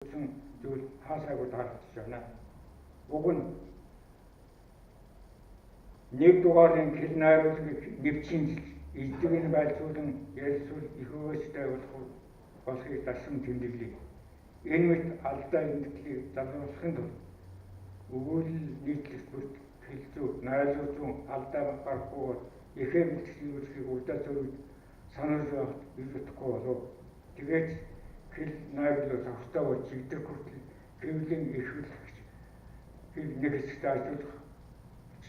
зүйл хаасайгүй таардж байна. Уг нь нэг дугаарын хэл найруулгыг нэвчийн эздэг нь байлцуулан ярилцвал их өгөөстэй болохыг дасан тэмдэглэе. Энэ мэт алдаа эмгэтгэлийг залруулахын тулд өгүүлэл нийтлэх бүрт хэлцүү найруулзун алдаа гарахгүйгээр ихээ бэлтгэл үүрхийг урдаа зөвөд сануулж байхад илүүдэхгүй болов. Тэгээд хэл найруулах зохистой бол чигдэх хүртэл хэвлийн эрхлэгч нэг хэсэгт ажиллах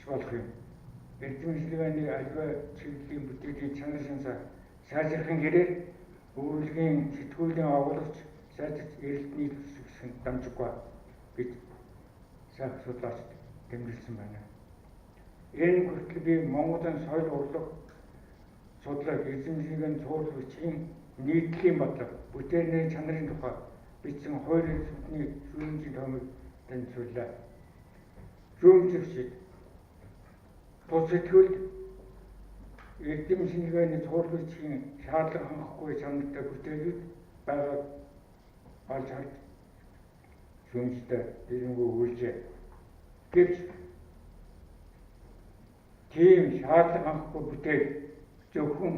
болох юм. Эрдэмтдийн аливаа чиглэлийн бүтээлийн чанар шансаа сайжрахын гэрээр өвлөгийн сэтгүүлийн агуулгач сайжирч эрэлт нийлүүлэх нь дамжиггүй гэж сайн судлаач тэмдэглэсэн байна. Энэ хүртэл би Монголын соёл урлаг судлааг эзэмшигэн цуурл бичгийн нийтлэлийн бодлого бүтээний чанарын тухай бичсэн хуулийн сүтний шүүмжийн томыг танилцууллаа. Шүүмжлэгчид тус сэтгүүлд эрдэм шинжилгээний цуурл бичгийн шаардлага хангахгүй чанартай бүтээлүүд байгааг олж харж шүүмжтэй дэрэнгүү үйлжээ. Гэвч тийм шаардлага хангахгүй бүтээл зөвхөн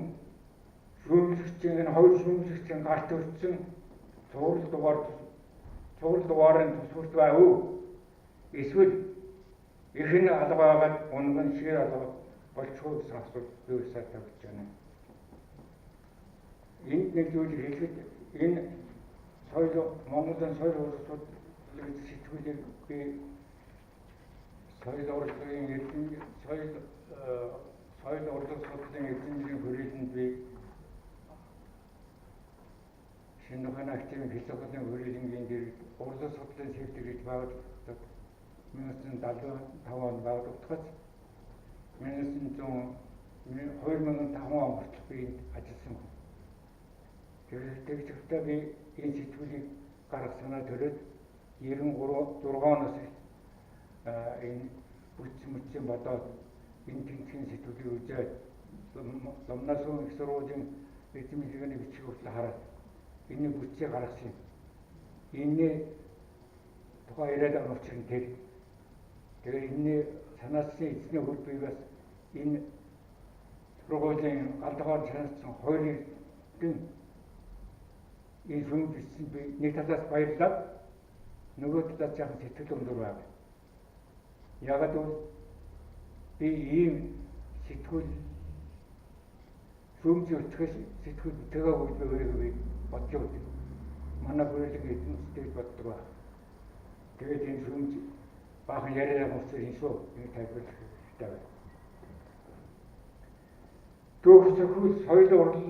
шүүмжлэгчийн хоёр шүүмжлэгчийн гарт өртсөн цуурл дугаарын тусварт байв уу? Эсвэл ихэнх алга байгаад унган шир алга болчихгүй гэсэн асуулт юу сайд тавьж байна. Энд нэг зүйл хэлэхэд энэ соёл Монголын соёл урлаг сэтгүүлийг би соёл урлагийн соёл урлаг судлалын эзэмшлийн хүрээлэнд би шинэ ухааны академийн хэл судлалын хүрээлэнгийн дээр урлаг судлалын сэвтэр гэж байгуулагдаад 1975 онд байгуулагдахад 2005 он хүртэл би энд ажилласан. Тэгээд би энэ сэтгүүлийг гаргах санаа төрөөд 96 оноос энэ бүтцийн бодоод энэ тэнцгийн сэтгүүлийг үзээд Ломнасун их сургуулийн эзэмшигний бичиг хүртэл хараад энэ бүтцийг гаргасан. Энэний тухай яриад байгаа учраас тэгээд энэ санаачны эзний хөл бий бас энэ сургуулийн галдгаар чанарсан хоёрын энэ шүүмж бичсэн би нэг талаас баярлаад нөгөө талаас жаахан сэтгэл өндөр байв. Яагаад гэвэл би ийм сэтгүүл шүүмжийн өчгөөс сэтгүүл бүтээгээгүй би өөрийгөө бодож өгдөг. Манай хүрээлэн эзэмшдэг боддог ба. Тэгээд энэ шүүмж баахан яриа болсон юм шүү. Энэ тайлбарлах хэрэгтэй байна. Төв зөвхөн соёл урлал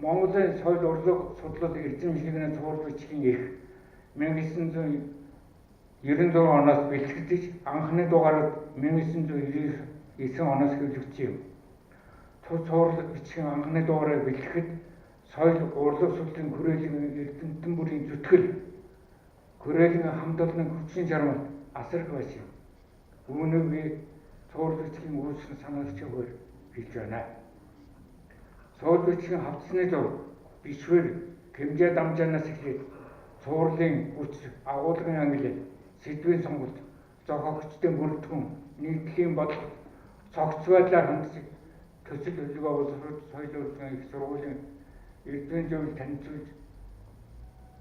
Монголын соёл урлаг судлал эзэмшигний цуурл бичгийн их 1996 оноос бэлтгэж анхны дугаарыг 1999 оноос хэвлэгдсэн юм. Цуурл бичгийн анхны дугаарыг бэлтгэхэд соёл урлаг судлалын хүрээлэн эрдэмтэн бүрийн зүтгэл хүрээлэн хамт олонны хүчин чармайлт асар их байсан. Үүнийг би цуурл бичгийн үүсгэн санаачлахаар хэлж байна. Цуурл бичгийн хавцсны зур бичвэр хэмжээ дамжаанаас эхлээд цуурлын хүч агуулгын англи сэдвийн сонголт зохиогчдын бүрэлдэхүүн нийтлэлийн бодлого цогц байдлаар хандсан төсөл хөдөлгөөн боловсрол соёл урлагийн их сургуулийн эрдэнэ зөвлөлд танилцуулж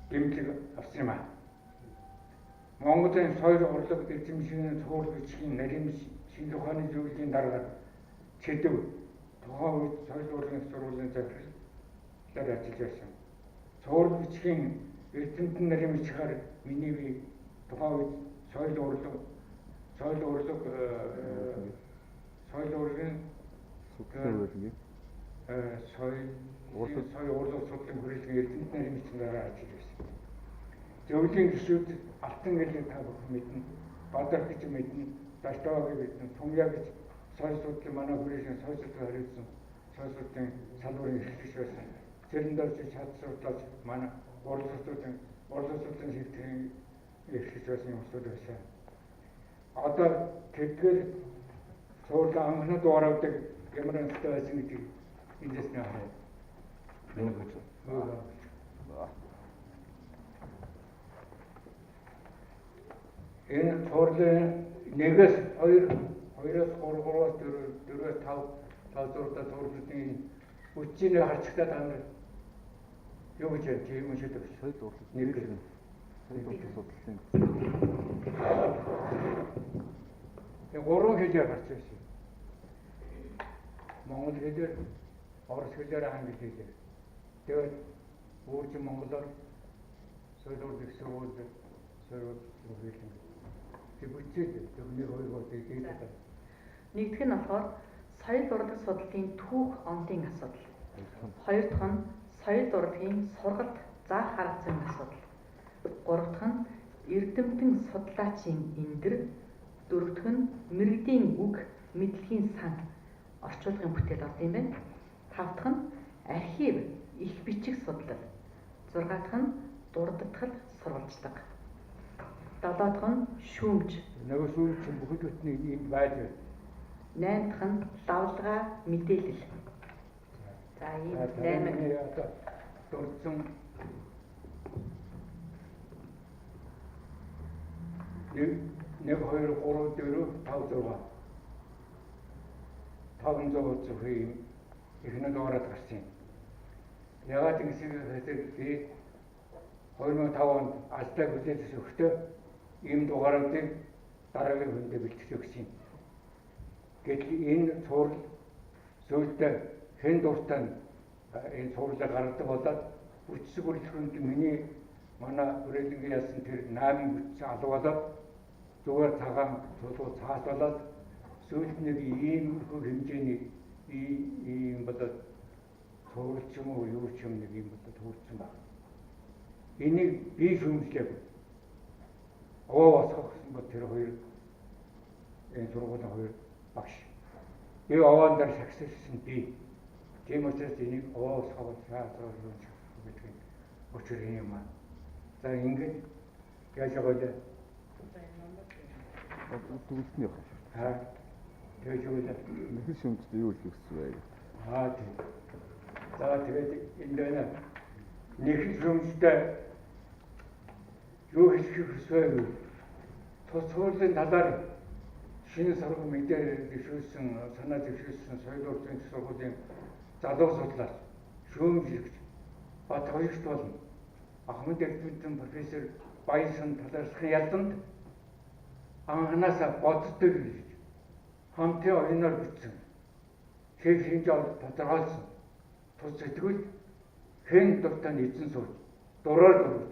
дэмжлэг авсан юм аа. Монголын соёл урлаг эзэмшигний цуурл бичгийн нарийн шинэ ухааны зөвлөлийн дараагаар чэдэв тухайн үед соёл урлагийн сургуулийн захирлаар ажиллаж байсан. Цуурл бичгийн эрдэмтэн нарийн бичгээр миний би тухайн үед соёл урлагийн урлаг судлалын хүрээлэн эрдэмтэн нарийн бичгээр ажиллаж байсан. Зөвлөлийн гишүүд Алтан гэлийг та бүхэн мэднэ, Бадар гэж мэднэ, Далтаваг мэднэ, Тумья гэж соёл судлалын манай хүрээлэн соёл судлалын хариуцсан соёл судлалын салбарын эрхлэгч байсан. Цэрэндар чадсан судлаач манай урлаг судлалын сэвтрийн эрхлэгч байсан юм байсан. Одоо тэдгээр цуурлын анхны дугааруудыг ямар онцтой байсан гэдгийг эндээс нь харъя. Энэ цуурлын 1-2-оос 3-аас 4-өөс 5 зургуудаа цуурлуудын үчинийг харчихтаа та нар юу гэж тийм уншиж байна. Соёл урлаг Нэг соёл урлаг судлалын энэ 3 хэлээр гарч ирсэн. Монгол хэлээр, орос хэлээр, англи хэлээр. Тэгээд өөрчн монголоор соёл урлаг сургууль хэлэн. Тэгвэл зөвхөн 2 дээд байна. Нэгдүгээр нь болохоор соёл урлаг судлалын түүх онолын асуудал. Хоёр дахь нь соёл урлагийн сургалт заах арга зүйн асуудал. Гурав дахь нь эрдэмтэн судлаачийн эндэр. Дөрөв дахь нь мэрэгдийн үг мэдлэгийн сан орчуулгын бүтээл орд юм байна. Тав дахь нь архив их бичих судлал. 6 дахь нь дурддгал сурвалжлага. 7 дахь нь шүүмж. Нөгөө шүүмж бүхэл бүтний энд байж байна. 8 дахь нь лавлгаа мэдээлэл. За ийм 8 одоо дурдсан нэг 2 3 4 5 6 500 зөвхөн ихэнх дуурайд гарсан юм. Ягаад гэвэл би 2005 онд алтай хүлээж өгөхдөө ийм дугааруудыг дараагийн хүндээ бэлтгэж өгсөн юм. Гэтэл энэ цуврал зөвхөн хэн дуртай энэ цувралыг гаргадаг болоод хүчсэг бүрэлдэхүүнд миний манай хүрээлэнгийн яасан тэр 8 хүчсэн алга болоод зүгээр цагаан цулгуу цаас болоод сүүлд нэг ийм хэмжээний ийм болоод цуврал ч юм уу юу ч юм нэг ийм болоод төрсэн байна. Энийг би шүүмжлэв. Босгох бол тэр хоёр энэ сургуулийн хоёр багш. Би овоон дээр сагссан би. Тийм учраас энийг босгох шаардлага гэдэг учир юм аа. За ингэж яаж байгаа төгөлтний явах шүү. Аа. Тэгэж үгүй. Нэхэл шүмжтэй юу хэлэх гэсэн бэ? Аа тийм. За тэгээд энэ дээр нэхэл шүмжтэй юу хэлэх хүсвэ? Тус хуулийн талаар шинэ сургууль мэдээ дэвшүүлсэн, санаа дэвшүүлсэн соёл урлагийн сургуулийн залуу судлаач шүүмжлэгч бат хоёрт болно. Ахмад Эрдэнэтийн профессор Баянсан талаархын ялданд анханасаа боддог гэж хамтын оюунаар бичсэн. Шив шинжил тодорхойлсон. Тус сэтгэл хэн дуртай нь эзэн сууж дураар дурж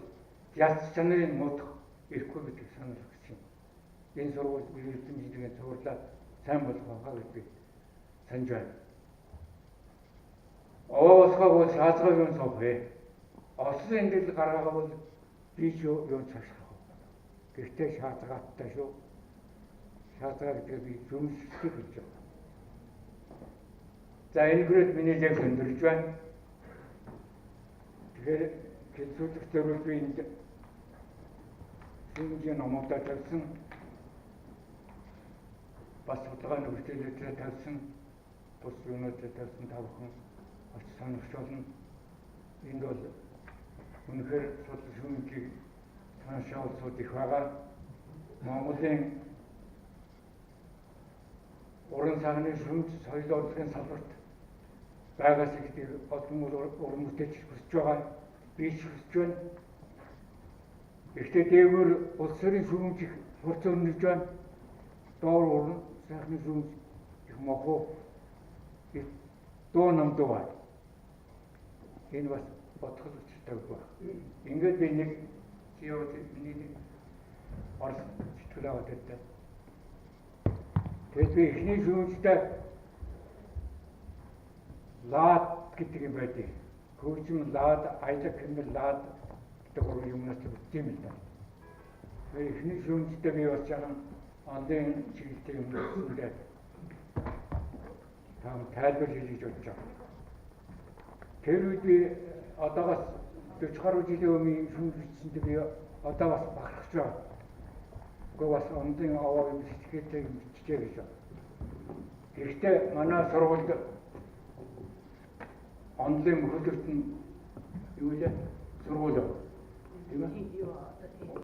ялц чанарын муудах ирэхгүй гэж санал өгсөн. Энэ сургууль эрдэмтдийн цуурлаа сайн болох байгаа гэдэг санаж байна. Оосгоо бол шаазгаа юун суух вэ? Ослын эндэл гаргаагаа бол би ч юун цаашрах. Гэхдээ шаазгааттай шүү. Шаазгаа гэдэг би зөвшөөрөх гэж байна. За энэ хүрээд миний яг хөндөрлж байна. Тэгэхээр хэлцүүлэх зорилт би энэ шинжийн номуудаар тавьсан бас судалгааны хүрээлэлээр тавьсан бус юмнуудаар тавьсан тавхан оч сонирхч болно. Энд бол үнэхээр судлал шүүмжийг санаашаа улсууд их байгаа. Монголын уран сайхны шүүмж соёл урлагийн салбарт байгаас их олон уран бүтээлч хүсэж байгаа. Би ч хүсэж байна. Гэхдээ дээгүүр улс орны шүүмж их хурц өрнөж байна. Доор уран сайхны шүүмж их мохоо дуу намдуу байна. Энэ бас бодгол учиртай байна. Ингээд би нэг миний нэг орс сэтгэл аваад байдаг. Тэгээд би эхний шүүмжтэй лаад гэдэг юм байдаг. Хөгжим лаад, аяг хэмэл лаад гэдэг гурван юмнаас бүтээм л да. Тэгээд эхний шүүмжтэй би бас жаахан онлайн чиглэлтэй юм үзүүлээд таам тайлбар хийж бодож байгаа. Тэр үед би одоогоос 40 гаруй жилийн өмнө шүүмж бичсэнд би одоо бас бахархаж байгаа. Гэхдээ бас онлайн аваа бичгээтэй биччихээ гэж байна. Гэхдээ манай сургуульд онлайн хөлөвт нь юу вэ? Сургууль. Тийм ээ.